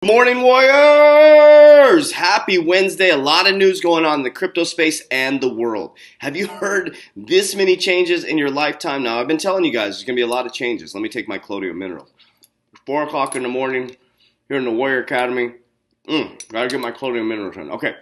Morning, Warriors! Happy Wednesday. A lot of news going on in the crypto space and the world. Have you heard this many changes in your lifetime? Now, I've been telling you guys there's going to be a lot of changes. Let me take my Clodium mineral. 4 o'clock in the morning here in the Warrior Academy. Gotta get my Clodium minerals in. Okay.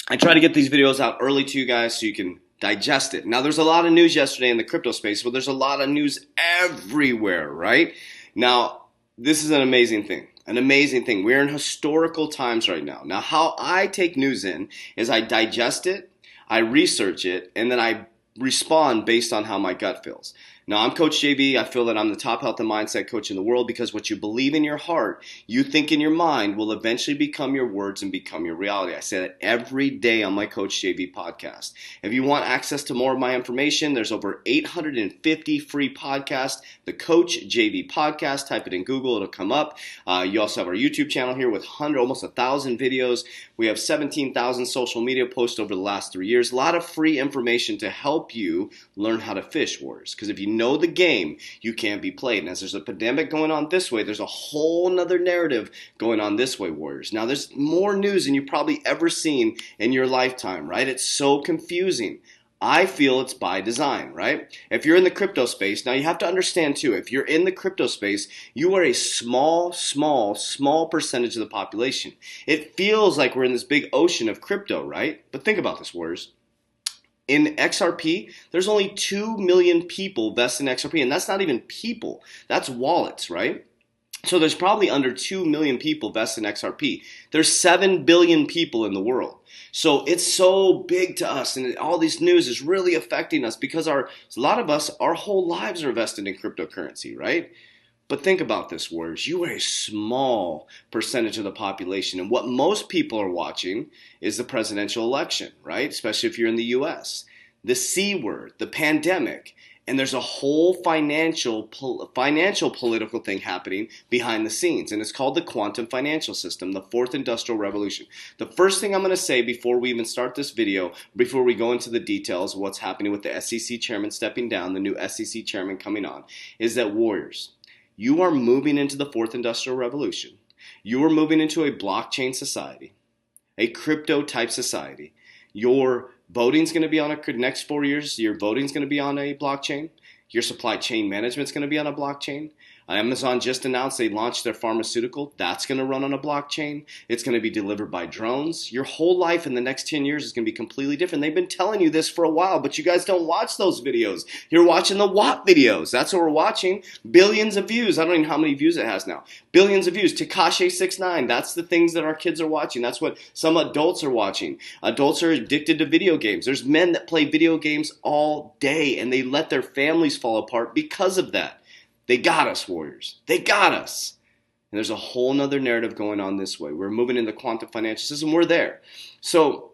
I try to get these videos out early to you guys so you can digest it. Now, there's a lot of news yesterday in the crypto space, but there's a lot of news everywhere, right? Now, this is an amazing thing. An amazing thing. We're in historical times right now. Now, how I take news in is I digest it, I research it, and then I respond based on how my gut feels. Now, I'm Coach JB. I feel that I'm the top health and mindset coach in the world because what you believe in your heart, you think in your mind, will eventually become your words and become your reality. I say that every day on my Coach JB podcast. If you want access to more of my information, there's over 850 free podcasts. The Coach JB podcast, type it in Google, it'll come up. You also have our YouTube channel here with almost 1,000 videos. We have 17,000 social media posts over the last 3 years. A lot of free information to help you learn how to fish, Warriors. Because if you know the game, you can't be played. And as there's a pandemic going on this way, there's a whole nother narrative going on this way, Warriors. Now, there's more news than you've probably ever seen in your lifetime, right? It's so confusing. I feel it's by design, right? If you're in the crypto space, now you have to understand too, if you're in the crypto space, you are a small percentage of the population. It feels like we're in this big ocean of crypto, right? But think about this, Warriors. In XRP, there's only 2 million people vested in XRP, and that's not even people. That's wallets, right? So there's probably under 2 million people vested in XRP. There's 7 billion people in the world. So it's so big to us, and all this news is really affecting us because a lot of us, our whole lives are invested in cryptocurrency, right? But think about this, Warriors. You are a small percentage of the population. And what most people are watching is the presidential election, right? Especially if you're in the US. The C word, the pandemic. And there's a whole financial political thing happening behind the scenes. And it's called the quantum financial system, the fourth industrial revolution. The first thing I'm going to say before we even start this video, before we go into the details of what's happening with the SEC chairman stepping down, the new SEC chairman coming on, is that, Warriors, you are moving into the fourth industrial revolution. You are moving into a blockchain society, a crypto type society. Your voting's going to be on next 4 years. Your voting's going to be on a blockchain. Your supply chain management's going to be on a blockchain. Amazon just announced they launched their pharmaceutical. That's going to run on a blockchain. It's going to be delivered by drones. Your whole life in the next 10 years is going to be completely different. They've been telling you this for a while, but you guys don't watch those videos. You're watching the WAP videos. That's what we're watching. Billions of views. I don't even know how many views it has now. Billions of views. Tekashi 69. That's the things that our kids are watching. That's what some adults are watching. Adults are addicted to video games. There's men that play video games all day, and they let their families fall apart because of that. They got us, Warriors. They got us. And there's a whole nother narrative going on this way. We're moving into the quantum financial system. We're there. So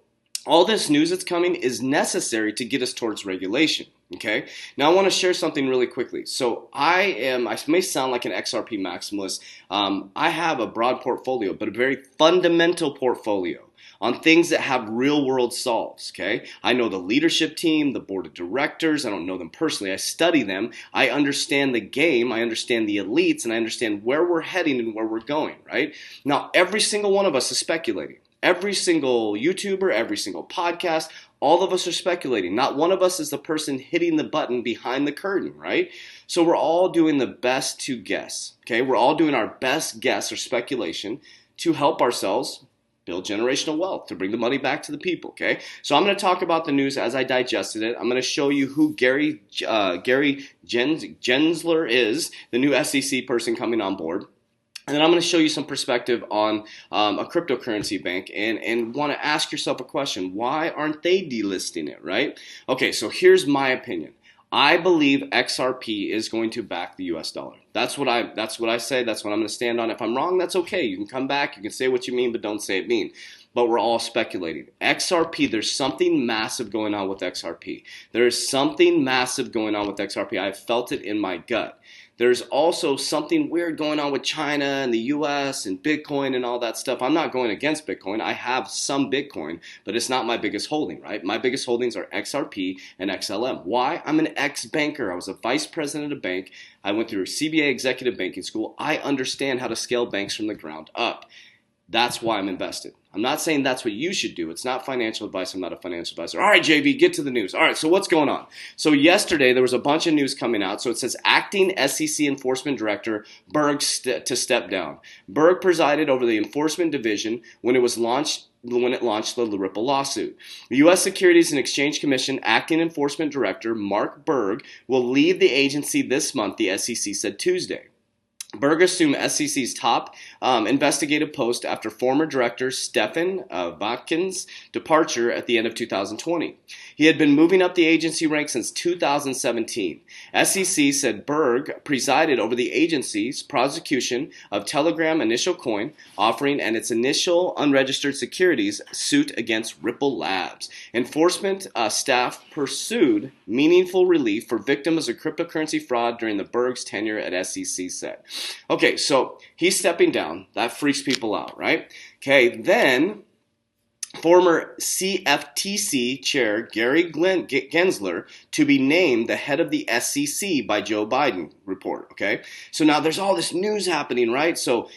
all this news that's coming is necessary to get us towards regulation. Okay. Now I want to share something really quickly. So I may sound like an XRP maximalist. I have a broad portfolio, but a very fundamental portfolio on things that have real world solves, okay? I know the leadership team, the board of directors. I don't know them personally. I study them. I understand the game. I understand the elites, and I understand where we're heading and where we're going, right? Now, every single one of us is speculating. Every single YouTuber, every single podcast, all of us are speculating. Not one of us is the person hitting the button behind the curtain, right? So we're all doing the best to guess, okay? We're all doing our best guess or speculation to help ourselves build generational wealth, to bring the money back to the people, okay? So I'm going to talk about the news as I digested it. I'm going to show you who Gensler is, the new SEC person coming on board. And then I'm going to show you some perspective on a cryptocurrency bank and want to ask yourself a question. Why aren't they delisting it, right? Okay, so here's my opinion. I believe XRP is going to back the US dollar. That's what I say. That's what I'm going to stand on. If I'm wrong, that's okay. You can come back. You can say what you mean, but don't say it mean. But we're all speculating. XRP, there's something massive going on with XRP. There is something massive going on with XRP. I've felt it in my gut. There's also something weird going on with China and the US and Bitcoin and all that stuff. I'm not going against Bitcoin. I have some Bitcoin, but it's not my biggest holding, right? My biggest holdings are XRP and XLM. Why? I'm an ex-banker. I was a vice president of a bank. I went through a CBA executive banking school. I understand how to scale banks from the ground up. That's why I'm invested. I'm not saying that's what you should do. It's not financial advice. I'm not a financial advisor. All right, JB, get to the news. All right, so what's going on? So yesterday there was a bunch of news coming out. So it says acting SEC enforcement director Berg to step down. Berg presided over the enforcement division when it launched the Ripple lawsuit. The U.S. Securities and Exchange Commission acting enforcement director Mark Berg will leave the agency this month, the SEC said Tuesday. Berg assumed SEC's top investigative post after former director Stefan Vatkin's departure at the end of 2020. He had been moving up the agency ranks since 2017. SEC said Berg presided over the agency's prosecution of Telegram Initial Coin offering and its initial unregistered securities suit against Ripple Labs. Enforcement staff pursued meaningful relief for victims of cryptocurrency fraud during the Berg's tenure at SEC said. Okay, so he's stepping down. That freaks people out, right? Okay, then former CFTC chair Gary Gensler to be named the head of the SEC by Joe Biden report, okay? So now there's all this news happening, right? So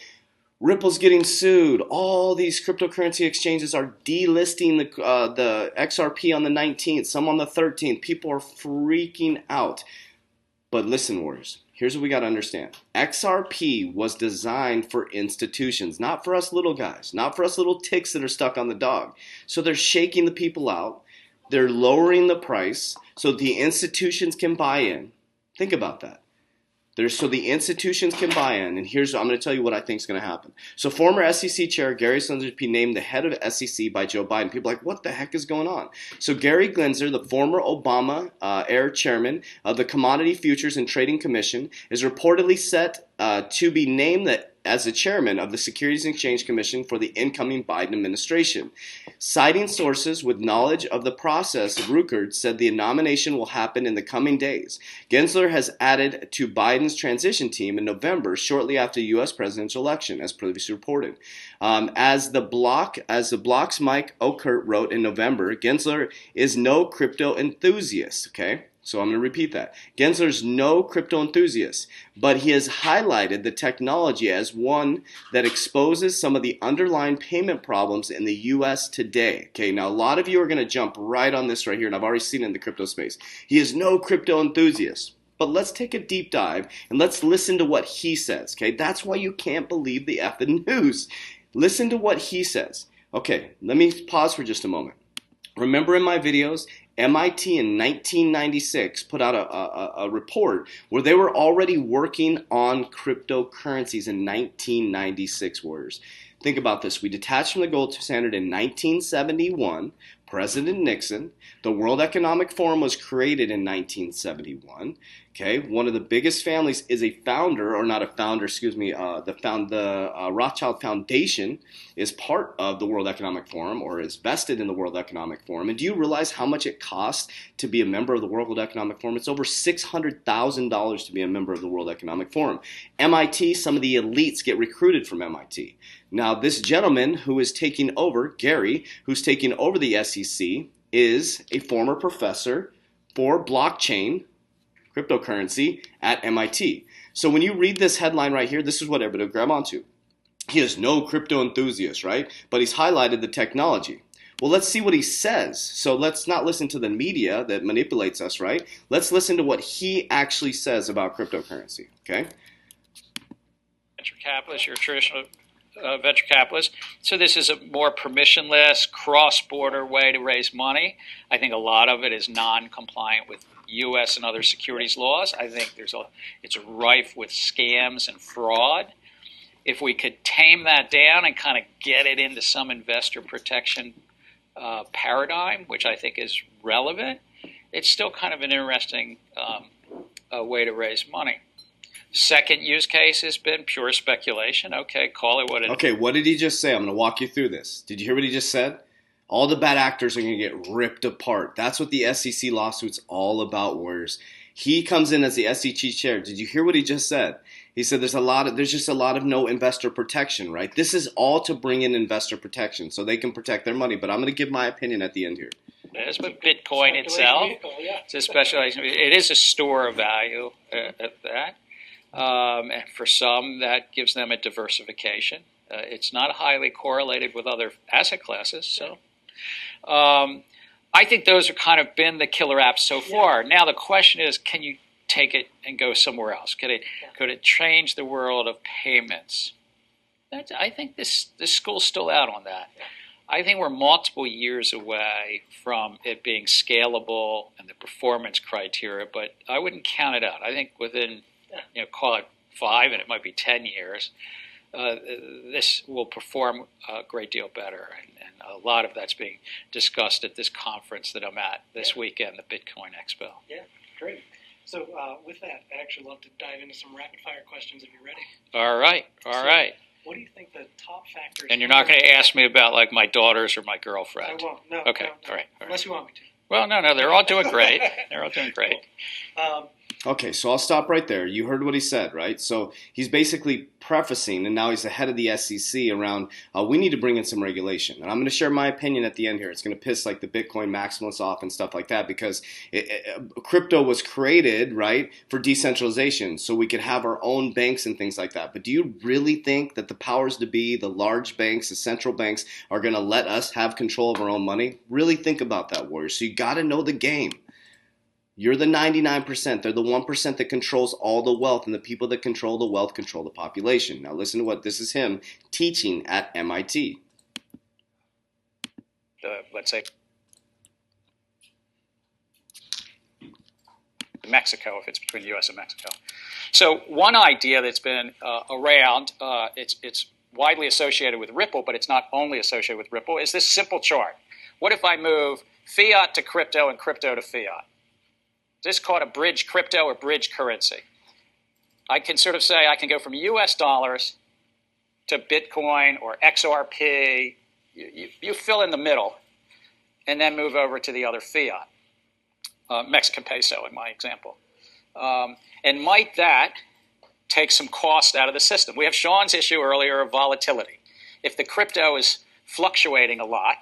Ripple's getting sued. All these cryptocurrency exchanges are delisting the XRP on the 19th, some on the 13th. People are freaking out. But listen, warriors, here's what we got to understand. XRP was designed for institutions, not for us little guys, not for us little ticks that are stuck on the dog. So they're shaking the people out. They're lowering the price so the institutions can buy in. Think about that. So the institutions can buy in, and I'm going to tell you what I think is going to happen. So former SEC chair Gary Gensler to be named the head of SEC by Joe Biden. People are like, what the heck is going on? So Gary Gensler, the former Obama era chairman of the Commodity Futures and Trading Commission, is reportedly set to be named as the chairman of the Securities and Exchange Commission for the incoming Biden administration. Citing sources with knowledge of the process, Ruckert said the nomination will happen in the coming days. Gensler has added to Biden's transition team in November, shortly after the U.S. presidential election, as previously reported. As the Block's Mike Ockert wrote in November, Gensler is no crypto enthusiast, okay? So I'm going to repeat that. Gensler's no crypto enthusiast, but he has highlighted the technology as one that exposes some of the underlying payment problems in the U.S. today. Okay, now a lot of you are going to jump right on this right here, and I've already seen it in the crypto space. He is no crypto enthusiast. But let's take a deep dive and let's listen to what he says. Okay, that's why you can't believe the effing news. Listen to what he says. Okay, let me pause for just a moment. Remember in my videos, MIT in 1996 put out a report where they were already working on cryptocurrencies in 1996, warriors. Think about this. We detached from the gold standard in 1971. President Nixon. The World Economic Forum was created in 1971. Okay, one of the biggest families is a founder, or not a founder, excuse me, the Rothschild Foundation is part of the World Economic Forum, or is vested in the World Economic Forum. And do you realize how much it costs to be a member of the World Economic Forum? It's over $600,000 to be a member of the World Economic Forum. MIT, some of the elites get recruited from MIT. Now, this gentleman who is taking over, Gary, who's taking over the SEC, is a former professor for blockchain, cryptocurrency at MIT. So when you read this headline right here, this is what everybody will grab onto. He is no crypto enthusiast, right? But he's highlighted the technology. Well, let's see what he says. So let's not listen to the media that manipulates us, right? Let's listen to what he actually says about cryptocurrency, okay? Venture capitalist, your traditional venture capitalist. So this is a more permissionless, cross-border way to raise money. I think a lot of it is non-compliant with U.S. and other securities laws. I think it's rife with scams and fraud. If we could tame that down and kind of get it into some investor protection paradigm, which I think is relevant, it's still kind of an interesting way to raise money. Second use case has been pure speculation. Okay, call it what it is. Okay, what did he just say? I'm going to walk you through this. Did you hear what he just said? All the bad actors are going to get ripped apart. That's what the SEC lawsuit's all about, warriors. He comes in as the SEC chair. Did you hear what he just said? He said there's just a lot of no investor protection, right? This is all to bring in investor protection so they can protect their money. But I'm going to give my opinion at the end here. As with Bitcoin itself, it's a specialized. It is a store of value at that, and for some that gives them a diversification. It's not highly correlated with other asset classes, so I think those have kind of been the killer apps so far. Now the question is, can you take it and go somewhere else? Could it change the world of payments? I think this school's still out on that. I think we're multiple years away from it being scalable and the performance criteria, but I wouldn't count it out. I think within, call it 5, and it might be 10 years, this will perform a great deal better. And a lot of that's being discussed at this conference that I'm at this weekend, the Bitcoin Expo. Yeah, great. So with that, I'd actually love to dive into some rapid-fire questions if you're ready. All right. What do you think the top factors? And you're not going to ask me about like my daughters or my girlfriend. I won't. No. Okay. No. All right. Unless you want me to. Well, no. They're all doing great. Okay, so I'll stop right there. You heard what he said, right? So he's basically prefacing, and now he's the head of the SEC around, we need to bring in some regulation. And I'm going to share my opinion at the end here. It's going to piss like the Bitcoin maximalists off and stuff like that because crypto was created, right, for decentralization so we could have our own banks and things like that. But do you really think that the powers to be, the large banks, the central banks, are going to let us have control of our own money? Really think about that, Warriors. So you got to know the game. You're the 99%. They're the 1% that controls all the wealth, and the people that control the wealth control the population. Now listen to what this is him teaching at MIT. Let's say Mexico, if it's between the U.S. and Mexico. So one idea that's been around, it's widely associated with Ripple, but it's not only associated with Ripple, is this simple chart. What if I move fiat to crypto and crypto to fiat? This is called a bridge crypto or bridge currency. I can sort of say I can go from US dollars to Bitcoin or XRP. You fill in the middle and then move over to the other fiat, Mexican peso in my example. And might that take some cost out of the system? We have Sean's issue earlier of volatility. If the crypto is fluctuating a lot,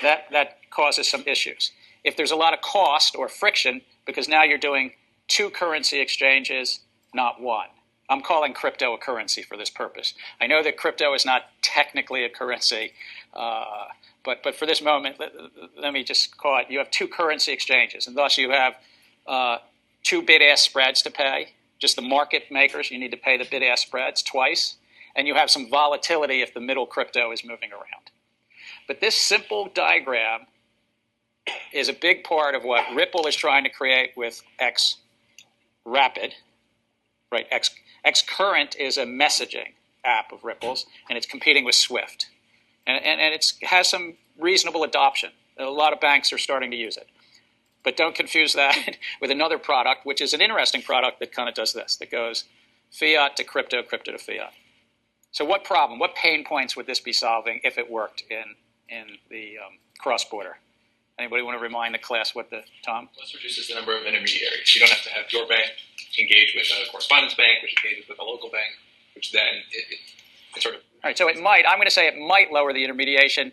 that causes some issues. If there's a lot of cost or friction, because now you're doing 2 currency exchanges, not 1. I'm calling crypto a currency for this purpose. I know that crypto is not technically a currency, but for this moment, let me just call it, you have 2 currency exchanges, and thus you have 2 bid-ask spreads to pay. Just the market makers, you need to pay the bid-ask spreads twice, and you have some volatility if the middle crypto is moving around. But this simple diagram is a big part of what Ripple is trying to create with X Rapid, right? X Current is a messaging app of Ripple's, and it's competing with Swift. And it has some reasonable adoption. A lot of banks are starting to use it. But don't confuse that with another product, which is an interesting product that kind of does this, that goes fiat to crypto, crypto to fiat. So what problem, what pain points would this be solving if it worked in the cross-border? Anybody want to remind the class what Tom? This reduces the number of intermediaries. You don't have to have your bank engage with a correspondence bank, which engages with a local bank, which then it sort of... All right, so I'm going to say it might lower the intermediation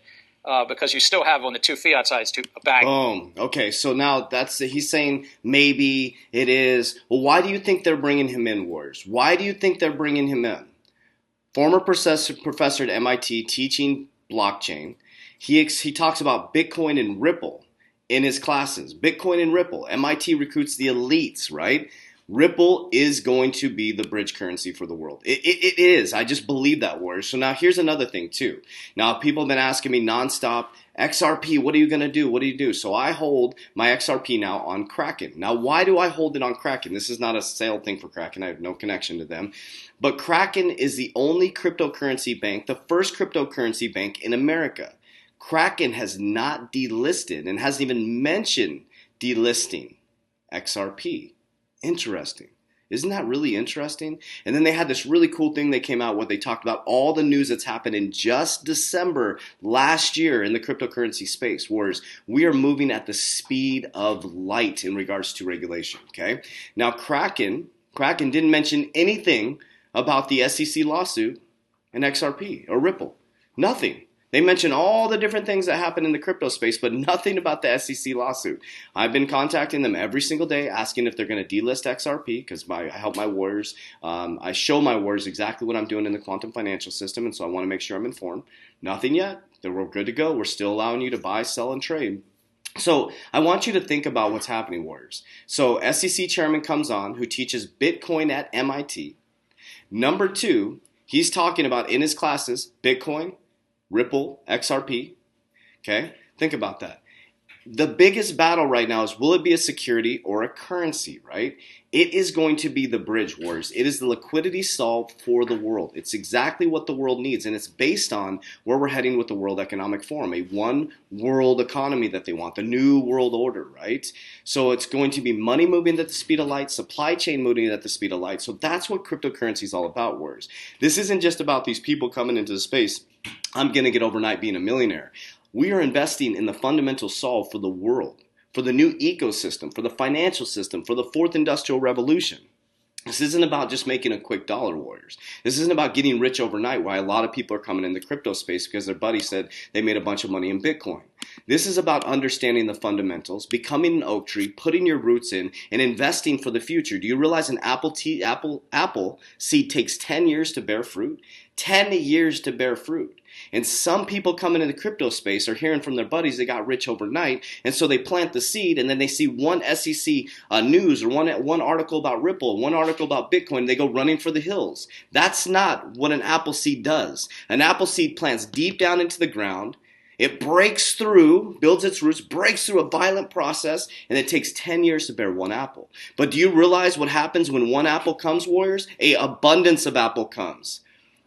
because you still have on the 2 fiat sides a bank. Boom. Okay, so now he's saying maybe it is. Well, why do you think they're bringing him in, Warriors? Why do you think they're bringing him in? Former professor at MIT teaching blockchain. He talks about Bitcoin and Ripple in his classes. Bitcoin and Ripple. MIT recruits the elites, right? Ripple is going to be the bridge currency for the world. It is. I just believe that, Warriors. So now here's another thing, too. Now, people have been asking me nonstop, XRP, what are you going to do? What do you do? So I hold my XRP now on Kraken. Now, why do I hold it on Kraken? This is not a sale thing for Kraken. I have no connection to them. But Kraken is the only cryptocurrency bank, the first cryptocurrency bank in America. Kraken has not delisted and hasn't even mentioned delisting XRP. Interesting. Isn't that really interesting? And then they had this really cool thing they came out where they talked about all the news that's happened in just December last year in the cryptocurrency space, whereas we are moving at the speed of light in regards to regulation, okay? Now, Kraken didn't mention anything about the SEC lawsuit and XRP or Ripple. Nothing. They mention all the different things that happen in the crypto space, but nothing about the SEC lawsuit. I've been contacting them every single day, asking if they're going to delist XRP because I help my warriors. I show my warriors exactly what I'm doing in the quantum financial system, and so I want to make sure I'm informed. Nothing yet. We're good to go. We're still allowing you to buy, sell, and trade. So I want you to think about what's happening, warriors. So SEC chairman comes on who teaches Bitcoin at MIT. Number 2, he's talking about in his classes Bitcoin, Ripple, XRP, okay? Think about that. The biggest battle right now is, will it be a security or a currency, right? It is going to be the bridge, warriors. It is the liquidity solve for the world. It's exactly what the world needs, and it's based on where we're heading with the World Economic Forum, a one world economy that they want, the new world order, right? So it's going to be money moving at the speed of light, supply chain moving at the speed of light. So that's what cryptocurrency is all about, warriors. This isn't just about these people coming into the space. I'm going to get overnight being a millionaire. We are investing in the fundamental solve for the world, for the new ecosystem, for the financial system, for the fourth industrial revolution. This isn't about just making a quick dollar, warriors. This isn't about getting rich overnight, why a lot of people are coming in the crypto space because their buddy said they made a bunch of money in Bitcoin. This is about understanding the fundamentals, becoming an oak tree, putting your roots in, and investing for the future. Do you realize an apple seed takes 10 years to bear fruit? 10 years to bear fruit. And some people coming into the crypto space are hearing from their buddies they got rich overnight, and so they plant the seed, and then they see one SEC news or one article about Ripple, one article about Bitcoin, and they go running for the hills. That's not what an apple seed does. An apple seed plants deep down into the ground. It breaks through, builds its roots, breaks through a violent process, and it takes 10 years to bear one apple. But do you realize what happens when one apple comes, warriors? An abundance of apple comes.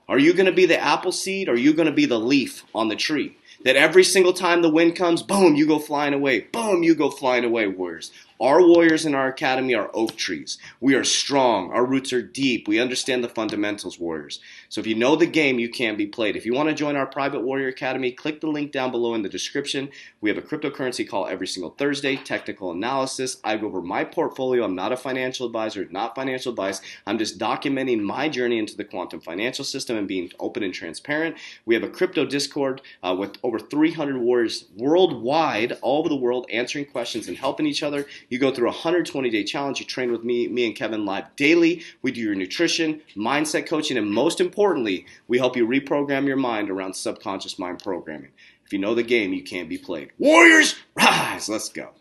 Are you going to be the apple seed, or are you going to be the leaf on the tree? That every single time the wind comes, boom, you go flying away. Boom, you go flying away, warriors. Our warriors in our academy are oak trees. We are strong. Our roots are deep. We understand the fundamentals, warriors. So if you know the game, you can be played. If you want to join our private warrior academy, click the link down below in the description. We have a cryptocurrency call every single Thursday, technical analysis. I go over my portfolio. I'm not a financial advisor, not financial advice. I'm just documenting my journey into the quantum financial system and being open and transparent. We have a crypto Discord with over 300 warriors worldwide, all over the world, answering questions and helping each other. You go through a 120-day challenge. You train with me and Kevin live daily. We do your nutrition, mindset coaching, and most importantly, we help you reprogram your mind around subconscious mind programming. If you know the game, you can't be played. Warriors, rise! Let's go.